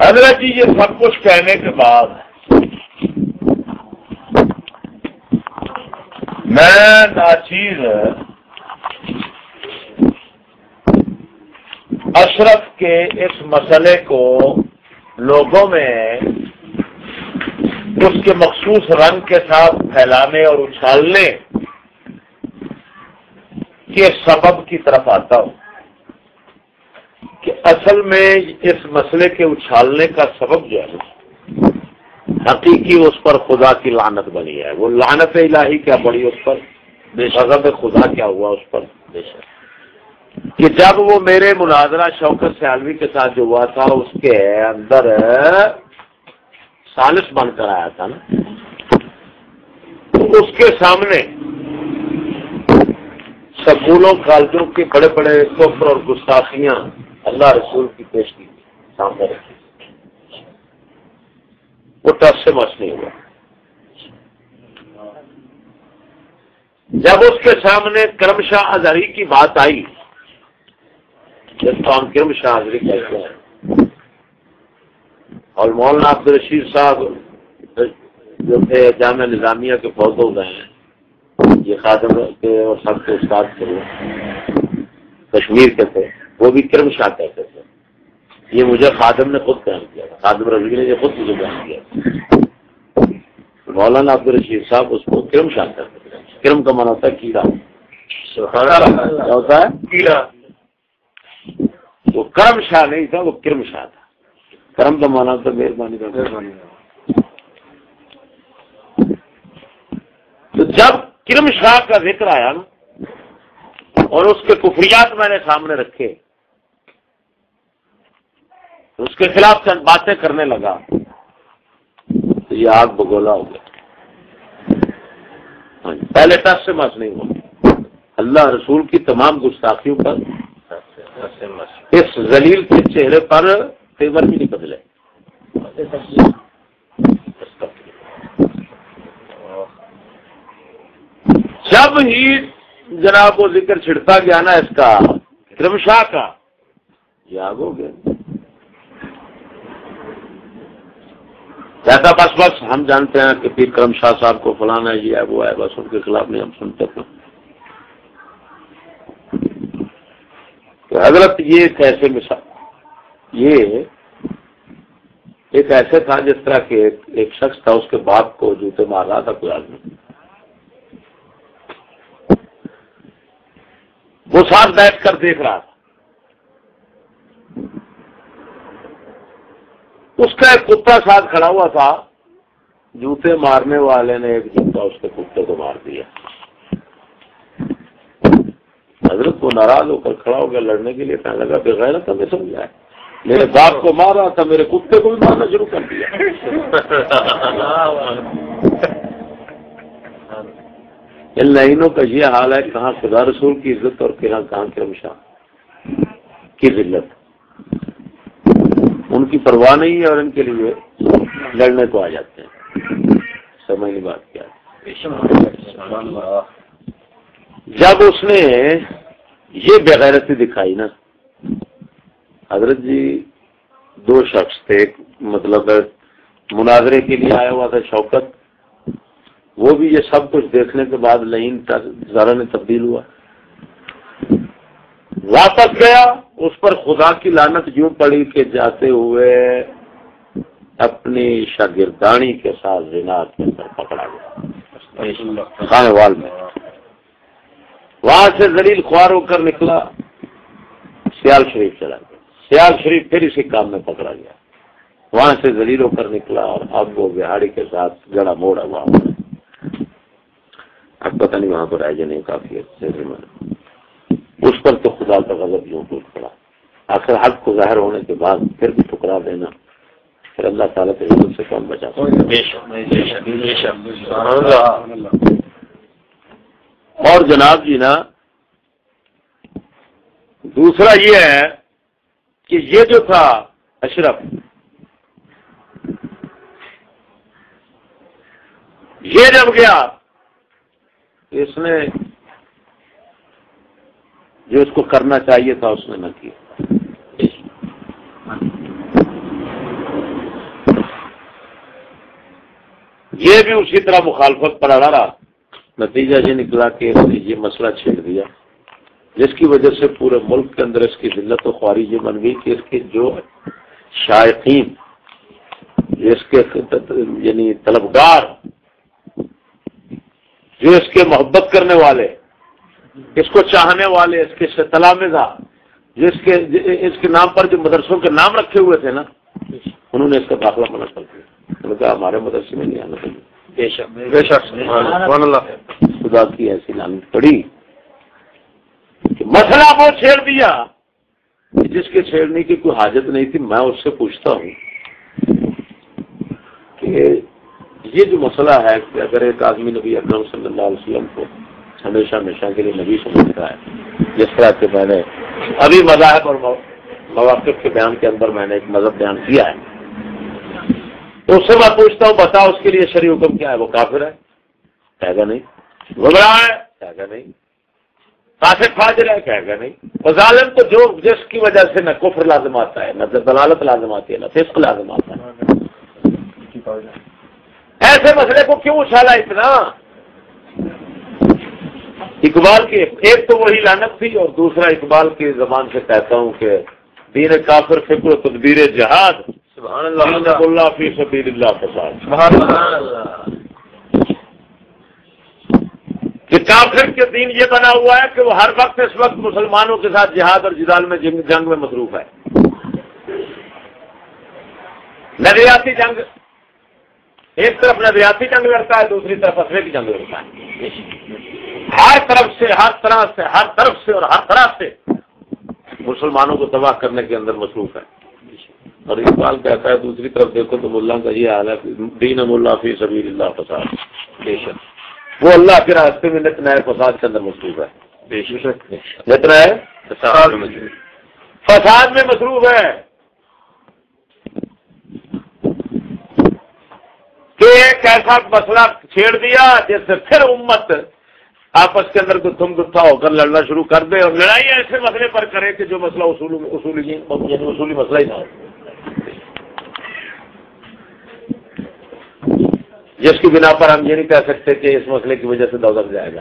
حضرت جی یہ سب کچھ کہنے کے بعد میں ناچیز اشرف کے اس مسئلے کو لوگوں میں اس کے مخصوص رنگ کے ساتھ پھیلانے اور اچھالنے کے سبب کی طرف آتا ہوں کہ اصل میں اس مسئلے کے اچھالنے کا سبب جو ہے حقیقی اس پر خدا کی لعنت بنی ہے. وہ لعنت الہی کیا پڑی اس پر, غضب خدا کیا ہوا اس پر, کہ جب وہ میرے مناظرہ شوکت سیالوی کے ساتھ جو ہوا تھا اس کے اندر ثالث بن کر آیا تھا نا, تو اس کے سامنے سکولوں کالجوں کے بڑے بڑے کفر اور گستاخیاں اللہ رسول کی پیش کی سامنے رکھی, وہ ٹس سے مس نہیں ہوا. جب اس کے سامنے کرم شاہ اظہری کی بات آئی, جس کو ہم کرم شاہ اظہری کہتے ہیں, اور مولانا عبدالرشید صاحب جو تھے جامعہ نظامیہ کے فوت ہو گئے ہیں, یہ خادم کے اور سب کے استاد تھے, کشمیر کے تھے, وہ بھی کرم شاہ کہتے تھے. یہ مجھے خادم نے خود بیان کیا تھا, خادم رضوی نے یہ خود مجھے بیان کیا تھا. مولانا عبدالرشید صاحب اس کو کرم شاہ کہتے تھے. کرم کا معنی ہوتا ہے کیڑا, کیا ہوتا ہے کیڑا. وہ کرم شاہ نہیں تھا, وہ کرم شاہ تھا. کرم کا معنی ہوتا ہے مہربانی کا. تو جب کرم شاہ کا ذکر آیا نا اور اس کے کفریات میں نے سامنے رکھے, اس کے خلاف چند باتیں کرنے لگا, تو یہ آگ بگولا ہو گیا. پہلے ٹس سے مس نہیں ہوا, اللہ رسول کی تمام گستاخیوں پر اس ذلیل کے چہرے پر تیور بھی نہیں بدلے. جب ہی جناب وہ ذکر چھڑتا گیا نا اس کا کرم شاہ کا, یہ آگ ہو گیا. کہتا بس ہم جانتے ہیں کہ پیر کرم شاہ صاحب کو فلانا یہ ہے وہ ہے, بس ان کے خلاف نہیں ہم سنتے تھے. حضرت یہ کیسے مثال, یہ ایک ایسے تھا جس طرح کہ ایک شخص تھا, اس کے باپ کو جوتے مار رہا تھا کوئی آدمی, وہ ساتھ بیٹھ کر دیکھ رہا تھا. اس کا ایک کتا ساتھ کھڑا ہوا تھا, جوتے مارنے والے نے ایک جوتا اس کے کتے کو مار دیا. حضرت کو ناراض ہو کر کھڑا ہو گیا لڑنے کے لیے, کہنے لگا بغیرت ہمیں سمجھا ہے, میرے باپ کو مارا تھا, میرے کتے کو بھی مارنا شروع کر دیا. ان لائنوں کا یہ حال ہے, کہاں خدا رسول کی عزت اور کہاں کرم شاہ کی ذلت. ان کی پرواہ نہیں ہے اور ان کے لیے لڑنے کو آ جاتے ہیں. سمجھ نہیں بات کیا. جب اس نے یہ بغیرتی دکھائی نا, حضرت جی دو شخص تھے, مطلب مناظرے کے لیے آیا ہوا تھا شوکت, وہ بھی یہ سب کچھ دیکھنے کے بعد لائن ذرا نے تبدیل ہوا, واپس گیا. اس پر خدا کی لعنت یوں پڑی کہ جاتے ہوئے اپنی شاگردانی کے ساتھ زنا کے اندر پکڑا گیا خانے وال میں. وہاں سے ذلیل خوار ہو کر نکلا, سیال شریف چلا گیا. سیال شریف پھر اسی کام میں پکڑا گیا. وہاں سے ذلیل ہو کر نکلا اور اب وہ بہاڑی کے ساتھ گڑا موڑا ہوا. اب پتہ نہیں وہاں پر آئے نہیں کافی ہے. اس پر تو خدا کا غضب یوں ٹوٹ پڑا. آخر حق کو ظاہر ہونے کے بعد پھر بھی ٹھکرا دینا, پھر اللہ تعالیٰ کے غضب سے کون بچا سکتا. اور جناب جی نا, دوسرا یہ ہے کہ یہ جو تھا اشرف, یہ جب گیا اس نے جو اس کو کرنا چاہیے تھا اس نے نہ کیا. یہ بھی اسی طرح مخالفت پر اڑا رہا. نتیجہ یہ نکلا کہ اس نے یہ مسئلہ چھیڑ دیا جس کی وجہ سے پورے ملک کے اندر اس کی ذلت و خواری یہ بن گئی کہ اس کے جو شائقین، اس کے یعنی طلبگار، جو اس کے محبت کرنے والے، اس کو چاہنے والے، اس کے تلامذہ، جو اس کے نام پر جو مدرسوں کے نام رکھے ہوئے تھے نا، انہوں نے اس کا داخلہ منع کر دیا. انہوں نے کہا ہمارے مدرسے میں نہیں آنا چاہیے. بے شک سبحان اللہ. خدا کی ایسی لعنت پڑی کہ مسئلہ وہ چھیڑ دیا جس کے چھیڑنے کی کوئی حاجت نہیں تھی. میں اس سے پوچھتا ہوں کہ یہ جو مسئلہ ہے کہ اگر ایک آدمی نبی اکرم صلی اللہ علیہ وسلم کو ہمیشہ ہمیشہ کے لیے نبی سمجھتا ہے، جس طرح کہ میں نے ابھی مذاہب اور مواقف کے بیان کے اندر میں نے ایک مذہب بیان کیا ہے، تو اس سے میں پوچھتا ہوں بتا اس کے لیے شرعی حکم کیا ہے؟ وہ کافر ہے کہے گا نہیں، گمراہ ہے کہے گا نہیں، فاسق فاجر ہے کہے گا نہیں. اور ظالم تو جو جس کی وجہ سے نہ کفر لازم آتا ہے، نہ دلالت لازم آتی ہے، نہ فسق لازم آتا ہے. ایسے مسئلے کو کیوں اچھالا اتنا؟ اقبال کی ایک تو وہی لعنت تھی، اور دوسرا اقبال کی زبان سے کہتا ہوں کہ دین کافر فکر و تدبیر جہاد، سبحان اللہ فی سبیل اللہ فساد. سبحان اللہ. کہ کافر کے دین یہ بنا ہوا ہے کہ وہ ہر وقت اس وقت مسلمانوں کے ساتھ جہاد اور جدال میں جنگ میں مصروف ہے. نظریاتی جنگ، ایک طرف نظریاتی جنگ لڑتا ہے، دوسری طرف اصلے کی جنگ لڑتا ہے. ہر طرف سے اور ہر طرح سے مسلمانوں کو تباہ کرنے کے اندر مصروف ہے. اور اقبال کہتا ہے دوسری طرف دیکھو تو ملا کا یہ حال ہے، دین ملا فی سبیل اللہ فساد. بے شک وہ اللہ کے راستے میں نت نئے فساد کے اندر مصروف ہے. بے شک نت نئے فساد میں مصروف ہے. کہ ایک ایسا مسئلہ چھیڑ دیا جس سے پھر امت آپس کے اندر گتھم گتھا ہو کر لڑنا شروع کر دے، اور لڑائی ایسے مسئلے پر کرے کہ جو مسئلہ اصولی مسئلہ ہی نہ ہو، جس کی بنا پر ہم یہ نہیں کہہ سکتے کہ اس مسئلے کی وجہ سے دوزخ جائے گا.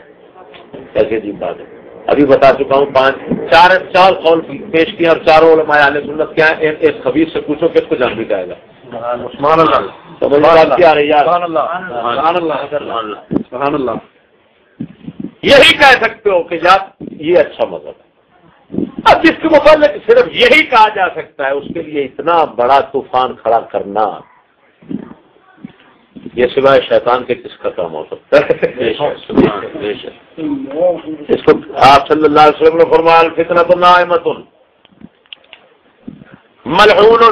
ایسی عجیب بات ہے. ابھی بتا چکا ہوں چار قول پیش کیا، اور چاروں علماء اہل سنت کیا ہے. اس خبیث سے پوچھو کہ اس کو جان بھی کہے گا. سبحان اللہ. سبحان اللہ. یہی کہہ سکتے ہو کہ یہ اچھا مذہب ہے. اب جس کے متعلق صرف یہی کہا جا سکتا ہے، اس کے لیے اتنا بڑا طوفان کھڑا کرنا، یہ سوائے شیطان کے کس کا کام ہو سکتا ہے؟ اس کو آپ صلی اللہ علیہ وسلم نے فرمایا الفتنۃ نائمۃ ملعون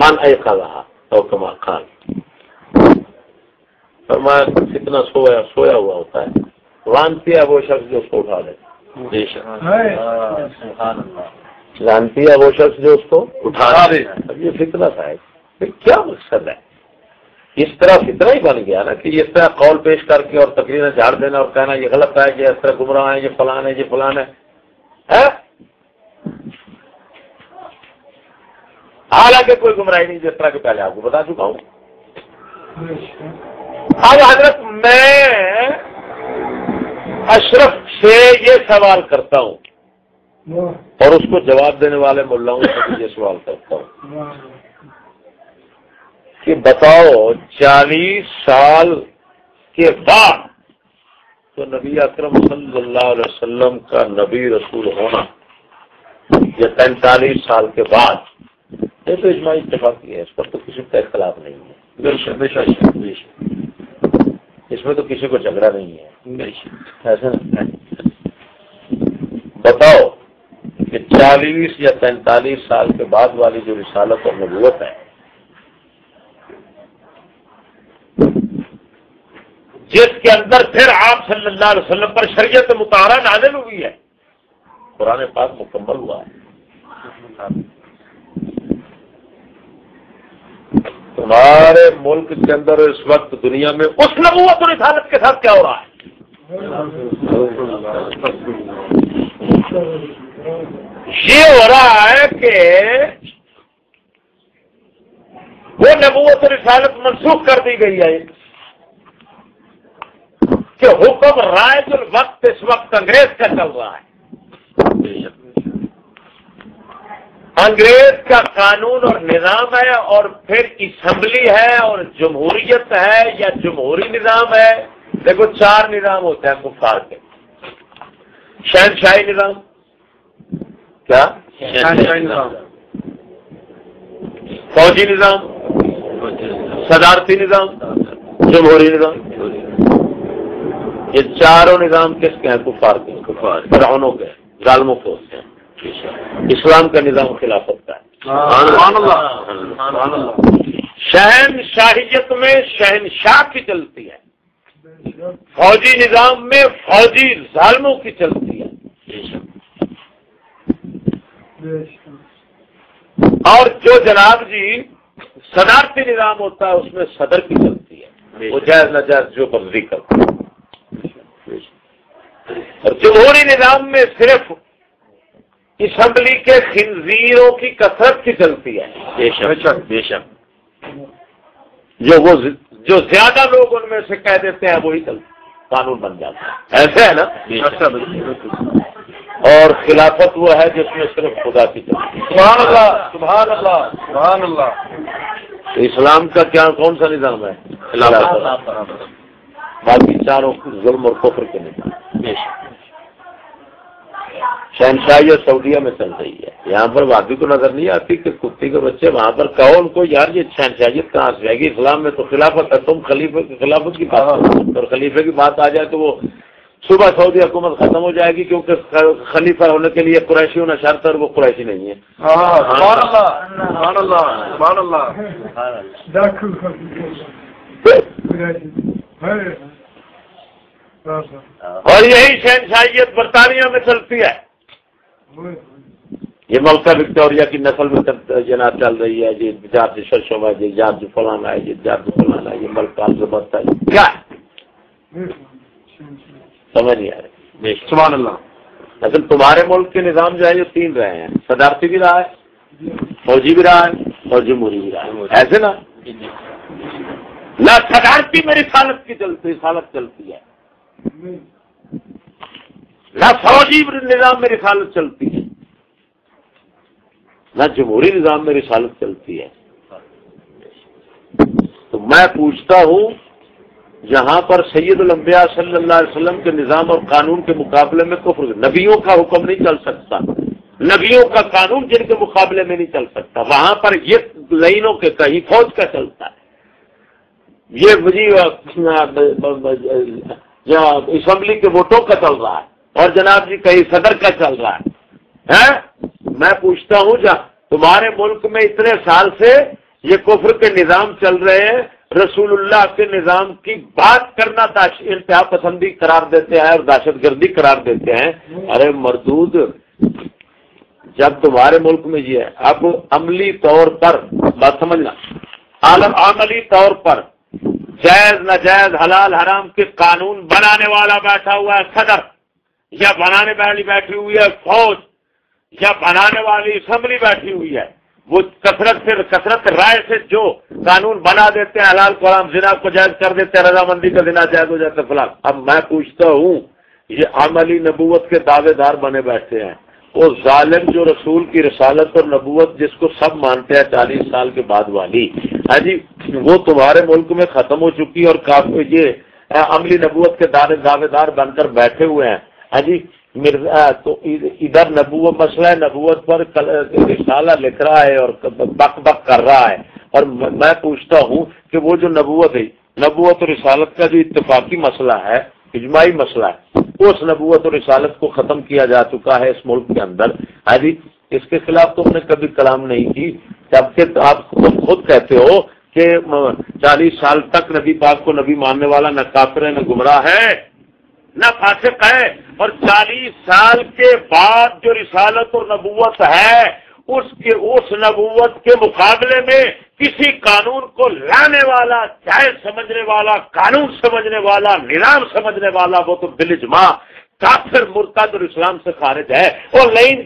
من ایقظھا او کما قال. فرمایا فتنہ سویا ہوا ہوتا ہے، لعنتی ہے وہ شخص جو اس کو اٹھا دے. لعنتی ہے وہ شخص جو اس کو اٹھا دے. اب یہ فتنہ تھا، کیا مقصد ہے؟ اس طرح فتنہ ہی بن گیا نا کہ اس طرح قول پیش کر کے اور تقریریں جھاڑ دینا اور کہنا یہ غلط ہے، کہ اس طرح گمراہ ہے، یہ فلان ہے، یہ فلان ہے. حالانکہ کوئی گمراہی نہیں، جس طرح کہ پہلے آپ کو بتا چکا ہوں. اب حضرت میں اشرف سے یہ سوال کرتا ہوں اور اس کو جواب دینے والے ملاؤں سے یہ سوال کرتا ہوں کہ بتاؤ 40 سال کے بعد تو نبی اکرم صلی اللہ علیہ وسلم کا نبی رسول ہونا، یا 45 سال کے بعد، یہ تو اجماعی اتفاقی ہے، اس پر تو کسی کا اختلاف نہیں ہے. اس میں تو کسی کو جھگڑا نہیں ہے. ایسا بتاؤ کہ 40 یا 45 سال کے بعد والی جو رسالت اور نبوت ہے، جس کے اندر پھر آپ صلی اللہ علیہ وسلم پر شریعت مطہرہ نازل ہوئی ہے، قرآن پاک مکمل ہوا ہے. تمہارے ملک کے اندر اس وقت دنیا میں اس نبوت اور رسالت کے ساتھ کیا ہو رہا ہے؟ یہ ہو رہا ہے کہ وہ نبوت اور رسالت منسوخ کر دی گئی ہے کہ حکم رائج الوقت اس وقت انگریز کا چل رہا ہے. انگریز کا قانون اور نظام ہے، اور پھر اسمبلی ہے اور جمہوریت ہے یا جمہوری نظام ہے. دیکھو 4 نظام ہوتے ہیں کفار کے. شہنشاہی نظام، کیا شہنشاہی نظام، فوجی نظام، صدارتی نظام، جمہوری نظام. یہ چاروں نظام کس کے ہیں؟ کفار کے، فرعونوں کے، ظالموں کے ہوتے ہیں. اسلام کا نظام خلافت کا ہے. سبحان اللہ. شہنشاہیت میں شہنشاہ کی چلتی ہے، فوجی نظام میں فوجی ظالموں کی چلتی ہے، اور جو جناب جی صدارتی نظام ہوتا ہے اس میں صدر کی چلتی ہے، وہ جائز ناجائز جو مرضی کرتا ہے. اور جمہوری نظام میں صرف اسمبلی کے خنزیروں کی کثرت کی چلتی ہے. بے شک جو زیادہ لوگ ان میں سے کہہ دیتے ہیں وہی قانون بن جاتا ہے. ایسے ہے نا. اور خلافت وہ ہے جس میں صرف خدا کی چلتی ہے. سبحان اللہ سبحان اللہ سبحان اللہ. اسلام کا کیا کون سا نظام ہے؟ خلافت. باقی چاروں ظلم اور کفر کے نظام. شہنشاہی سعودیہ میں چل رہی ہے. یہاں پر وادی کو نظر نہیں آتی کہ کتے کے بچے وہاں پر کہو ان کو یار یہ شہنشاہیت کہاں سے آئے گی؟ اسلام میں تو خلافت ہے. تم خلیفے کی خلافت کی بات اور خلیفے کی بات آ جائے تو وہ صبح سعودی حکومت ختم ہو جائے گی، کیونکہ خلیفہ ہونے کے لیے قریشی ہونا شرط ہے اور وہ قریشی نہیں ہے. اور یہی شہنشاہیت برطانیہ میں چلتی ہے. یہ ملکہ وکٹوریہ کی نسل میں جناب چل رہی ہے. یہ جارج شرشو ہے، یہ جارج فلانا ہے، یہ جارج فلانا ہے، یہ ملکہ الزبتھ ہے. کیا سمجھ نہیں آ رہی؟ سبحان اللہ. لیکن تمہارے ملک کے نظام جو ہے یہ 3 رہے ہیں، صدارتی بھی رہا ہے، فوجی بھی رہا ہے اور جمہوری بھی رہا ہے. ایسے نا نہ صدارتی میں رسالت کی رسالت چلتی ہے، نہ فوجی نظام میں رسالت چلتی ہے، نہ جمہوری نظام میں رسالت چلتی ہے. تو میں پوچھتا ہوں جہاں پر سید الانبیاء صلی اللہ علیہ وسلم کے نظام اور قانون کے مقابلے میں کفر، نبیوں کا حکم نہیں چل سکتا، نبیوں کا قانون جن کے مقابلے میں نہیں چل سکتا، وہاں پر یہ لائنوں کے کہیں فوج کا چلتا ہے، یہ اسمبلی کے ووٹوں کا چل رہا ہے، اور جناب جی کہیں صدر کا چل رہا ہے. میں پوچھتا ہوں جہاں تمہارے ملک میں اتنے سال سے یہ کفر کے نظام چل رہے ہیں، رسول اللہ کے نظام کی بات کرنا انتہا پسندی قرار دیتے ہیں اور دہشت گردی قرار دیتے ہیں. ارے مردود، جب تمہارے ملک میں یہ ہے، اب عملی طور پر بات سمجھنا، عملی طور پر جائز ناجائز حلال حرام کے قانون بنانے والا بیٹھا ہوا ہے صدر، یا بنانے والی بیٹھی ہوئی ہے فوج، یا بنانے والی اسمبلی بیٹھی ہوئی ہے. وہ کثرت رائے سے جو قانون بنا دیتے ہیں، حلال کو حرام، زنا کو جائز کر دیتے ہیں، رضامندی کا زنا جائز ہو جاتا ہے فلاں. اب میں پوچھتا ہوں یہ عملی نبوت کے دعوے دار بنے بیٹھے ہیں، وہ ظالم جو رسول کی رسالت اور نبوت جس کو سب مانتے ہیں 40 سال کے بعد والی، ہاں جی، وہ تمہارے ملک میں ختم ہو چکی اور کافی یہ عملی نبوت کے دعوے دار بن کر بیٹھے ہوئے ہیں. ہاں جی، تو ادھر نبوت مسئلہ نبوت پر رسالہ لکھ رہا ہے اور بک بک کر رہا ہے، اور میں پوچھتا ہوں کہ وہ جو نبوت ہے، نبوت اور رسالت کا جو اتفاقی مسئلہ ہے، اجماعی مسئلہ ہے، اس نبوت اور رسالت کو ختم کیا جا چکا ہے اس ملک کے اندر. ہاں جی، اس کے خلاف تم نے کبھی کلام نہیں کی، جبکہ آپ خود کہتے ہو کہ 40 سال تک نبی پاک کو نبی ماننے والا نہ کافر ہے، نہ گمراہ ہے، نہ فاسق ہے، اور 40 سال کے بعد جو رسالت اور نبوت ہے اس نبوت کے مقابلے میں کسی قانون کو لانے والا، جائز سمجھنے والا، قانون سمجھنے والا، نظام سمجھنے والا، وہ تو بالاجماع کافر مرتد اور اسلام سے خارج ہے، اور لائن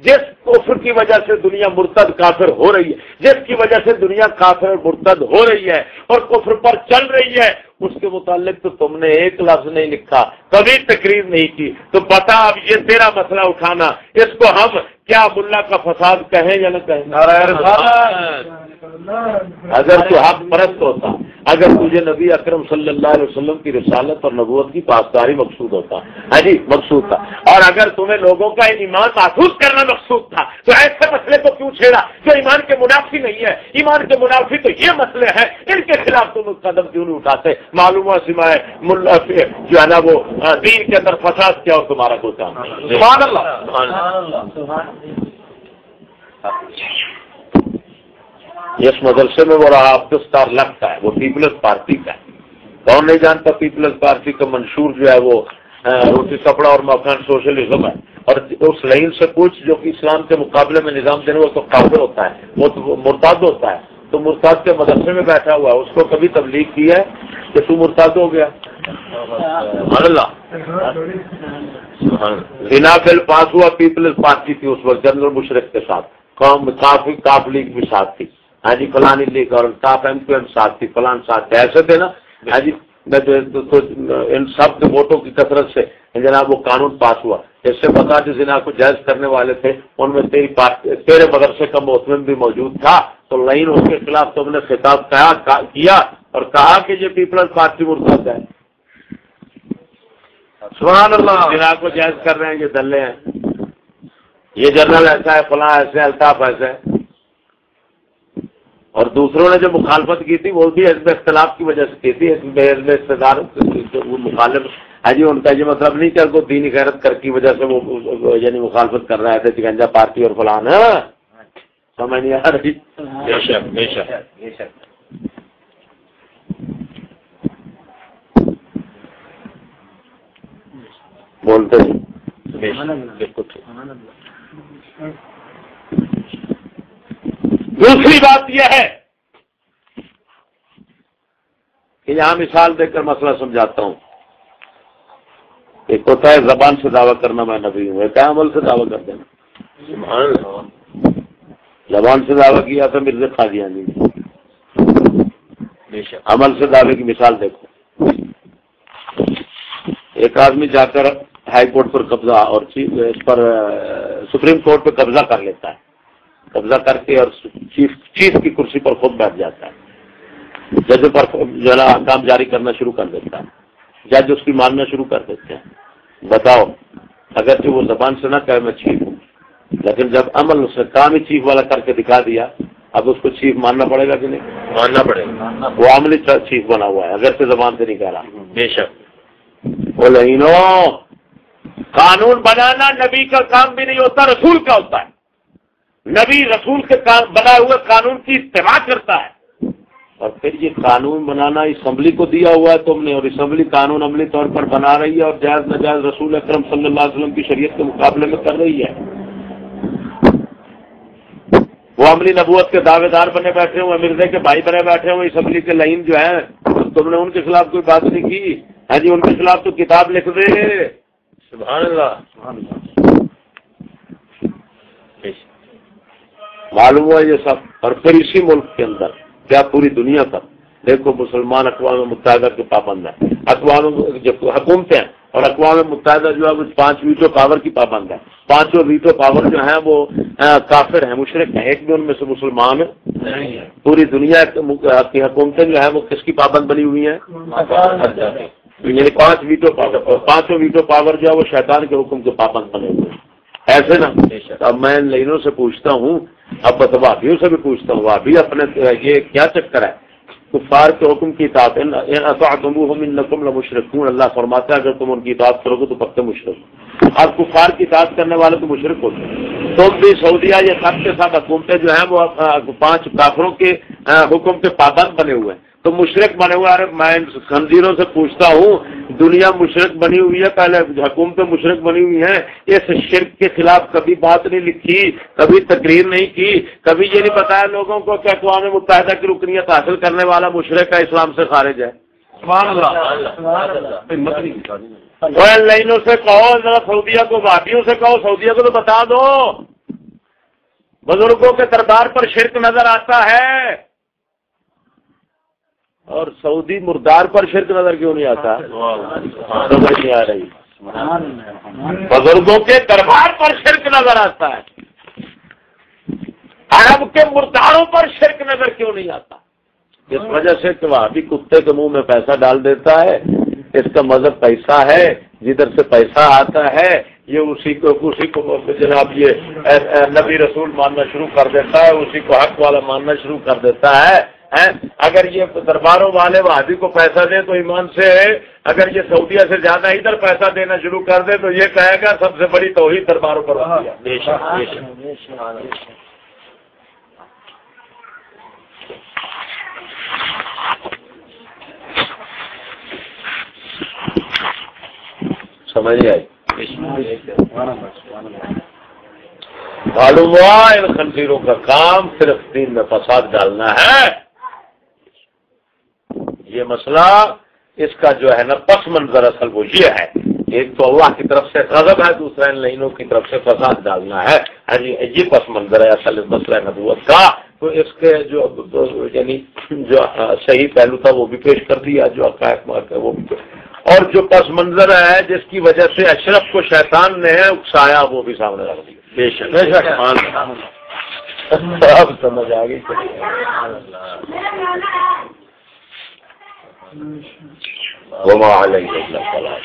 جس کفر کی وجہ سے دنیا مرتد کافر ہو رہی ہے، جس کی وجہ سے دنیا کافر اور مرتد ہو رہی ہے اور کفر پر چل رہی ہے، اس کے متعلق تو تم نے ایک لفظ نہیں لکھا، کبھی تقریر نہیں کی، تو بتا اب یہ تیرا مسئلہ اٹھانا، اس کو ہم کیا ملا کا فساد کہیں یا نہ کہیں؟ اگر تو حق پرست ہوتا، اگر تجھے نبی اکرم صلی اللہ علیہ وسلم کی رسالت اور نبوت کی پاسداری مقصود ہوتا، ہاں جی مقصود تھا، اور اگر تمہیں لوگوں کا ایمان محفوظ کرنا مقصود تھا، تو ایسے مسئلے کو کیوں چھیڑا جو ایمان کے منافی نہیں ہے؟ ایمان کے منافی تو یہ مسئلے ہیں، ان کے خلاف تم قدم کیوں نہیں اٹھاتے؟ معلوم ہوا سوائے ملا جو ہے نا وہ دین کے اندر فساد کیا اور تمہارا کوئی کام نہیں۔ سبحان اللہ۔ اس مدرسے میں وہ رہا افغانستان لگتا ہے، وہ پیپلز پارٹی کا ہے، کون نہیں جانتا پیپلز پارٹی کا منشور جو ہے وہ روٹی کپڑا اور مکان سوشلزم ہے، اور اس لائن سے پوچھ جو کہ اسلام کے مقابلے میں نظام دینے وہ تو کافر ہوتا ہے، وہ تو مرتد ہوتا ہے، تو مرتد کے مدرسے میں بیٹھا ہوا ہے، اس کو کبھی تبلیغ کی ہے کہ تو مرتد ہو گیا؟ سبحان اللہ۔ زنا بل پاس ہوا، پیپلز پارٹی تھی اس وقت جنرل مشرف کے ساتھ، کاف لیگ بھی ساتھ تھی، ہاں جی فلانی لیگ، اور کاف ایم کیو ایم ساتھ تھی، فلان ساتھ تھے، ایسے تھے نا، ہاں جی ان سب کے ووٹوں کی کثرت سے جناب وہ قانون پاس ہوا۔ اس سے پتا جو زنا کو جائز کرنے والے تھے ان میں تیرے مدرسے کا محتمم بھی موجود تھا، تو لائن اس کے خلاف تم نے خطاب کیا اور کہا کہ یہ پیپلز پارٹی مرتد ہے۔ سبحان اللہ۔ زنا کو جائز کر رہے ہیں یہ دلے ہیں، یہ جنرل ایسا ہے، فلاں ایسے، الطاف ایسے، اور دوسروں نے جو مخالفت کی تھی وہ بھی حزب اختلاف کی وجہ سے کی تھی، حزب اقتدار مخالف، ہاں جی ان کا یہ مطلب نہیں کہ کو دینی غیرت کر کی وجہ سے وہ یعنی مخالفت کر رہے تھے چکنجا پارٹی اور فلان، سمجھ نہیں آ رہی؟ بے شک بے شک بے شک۔ بولتے دوسری بات یہ ہے کہ یہاں مثال دے کر مسئلہ سمجھاتا ہوں۔ ایک ہوتا ہے زبان سے دعویٰ کرنا میں نبی ہوں، ایک عمل سے دعویٰ کر دینا۔ زبان سے دعویٰ کیا تھا مرزا قادیانی نے، عمل سے دعوے کی مثال دیکھو۔ ایک آدمی جا کر ہائی کورٹ پر قبضہ اور اس پر سپریم کورٹ پہ قبضہ کر لیتا ہے، قبضہ کر کے اور چیف کی کرسی پر خود بیٹھ جاتا ہے، جج پر جو ہے احکام جاری کرنا شروع کر دیتا ہے، جج اس کی ماننا شروع کر دیتے ہیں۔ بتاؤ اگرچہ وہ زبان سے نہ کہے میں چیف ہوں، لیکن جب عمل اس نے کام ہی چیف والا کر کے دکھا دیا، اب اس کو چیف ماننا پڑے گا کہ نہیں؟ ماننا پڑے گا، وہ عملی چیف بنا ہوا ہے اگرچہ زبان سے نہیں کہہ رہا۔ بے شک۔ وہ لہینو قانون بنانا نبی کا کام بھی نہیں ہوتا، رسول کا ہوتا ہے۔ نبی رسول کے بنائے ہوئے قانون کی اتباع کرتا ہے، اور پھر یہ قانون بنانا اسمبلی کو دیا ہوا ہے تم نے، اور اسمبلی قانون عملی طور پر بنا رہی ہے اور جائز ناجائز رسول اکرم صلی اللہ علیہ وسلم کی شریعت کے مقابلے میں کر رہی ہے۔ وہ عملی نبوت کے دعوے دار بنے بیٹھے ہوئے، مرزے کے بھائی بنے بیٹھے ہوئے، اسمبلی کے لائن جو ہے تم نے ان کے خلاف کوئی بات نہیں کی، ہاں جی ان کے خلاف تو کتاب لکھ دے۔ سبحان اللہ۔ معلوم ہوا یہ سب، اور پھر اسی ملک کے اندر کیا پوری دنیا پر دیکھو مسلمان اقوام متحدہ کے پابند ہیں، اقوام حکومتیں اور اقوام متحدہ جو ہے وہ 5 ویٹو پاور کی پابند ہے، 5 ویٹو پاور جو ہیں وہ کافر ہیں، مشرک ہیں، ایک بھی ان میں سے مسلمان نہیں ہے۔ پوری دنیا کی حکومتیں جو ہیں وہ کس کی پابند بنی ہوئی ہیں؟ یعنی 5 ویٹو پاور، اور 5 ویٹو پاور جو ہے وہ شیطان کے حکم کے پابند بنے ہوئے ہیں، ایسے نا۔ اب میں ان لائنوں سے پوچھتا ہوں، اب وابیوں سے بھی پوچھتا ہوں، وابی اپنے یہ کیا چکر ہے؟ کفار کے حکم کی اطاعت، ان اطعتموہم انکم لمشرکون، اللہ فرماتا ہے اگر تم ان کی اطاعت کرو گے تو پکے مشرک۔ اب کفار کی اطاعت کرنے والے تو مشرک ہوتے ہیں، تم بھی سعودیہ یہ سب کے ساتھ حکومتیں جو ہیں وہ 5 کافروں کے حکم کے پابند بنے ہوئے ہیں، تو مشرک بنے ہوئے۔ ارے میں خنزیروں سے پوچھتا ہوں، دنیا مشرک بنی ہوئی ہے، پہلے حکومتیں مشرک بنی ہوئی ہیں، اس شرک کے خلاف کبھی بات نہیں لکھی، کبھی تقریر نہیں کی، کبھی یہ نہیں بتایا لوگوں کو کہ اقوام متحدہ کی رکنیت حاصل کرنے والا مشرک ہے، اسلام سے خارج ہے۔ سبحان اللہ۔ لائنوں سے کہو ذرا سعودیہ کو، وہابیوں سے کہو سعودیہ کو تو بتا دو بزرگوں کے دربار پر شرک نظر آتا ہے اور سعودی مردار پر شرک نظر کیوں نہیں آتا؟ سمجھ نہیں آ رہی. بزرگوں کے دربار پر شرک نظر آتا ہے، عرب کے مرداروں پر شرک نظر کیوں نہیں آتا؟ اس وجہ سے کہ وہاں بھی کتے کے منہ میں پیسہ ڈال دیتا ہے. اس کا مذہب پیسہ ہے، جدھر سے پیسہ آتا ہے یہ اسی کو جناب یہ نبی رسول ماننا شروع کر دیتا ہے، اسی کو حق والا ماننا شروع کر دیتا ہے. اگر یہ درباروں والے وہابی کو پیسہ دیں تو ایمان سے اگر یہ سعودیہ سے زیادہ ادھر پیسہ دینا شروع کر دے تو یہ کہے گا سب سے بڑی توحید درباروں پر ہوتی ہے. بے شک بے شک. سمجھ آئی؟ معلوم ہوا ان خنزیروں کا کام صرف دین میں فساد ڈالنا ہے. یہ مسئلہ اس کا جو ہے نا پس منظر اصل وہ یہ ہے، ایک تو اللہ کی طرف سے غضب ہے، دوسرا ان لائنوں کی طرف سے فساد ڈالنا ہے. یہ پس منظر ہے اصل مسئلہ نبوت کا. تو اس کے جو یعنی جو صحیح پہلو تھا وہ بھی پیش کر دیا، جو حقائق وہ بھی پیش، اور جو پس منظر ہے جس کی وجہ سے اشرف کو شیطان نے اکسایا وہ بھی سامنے رکھ دیا. بے شک بے شک. اب سمجھ آ گئی. وما علیہ السلام.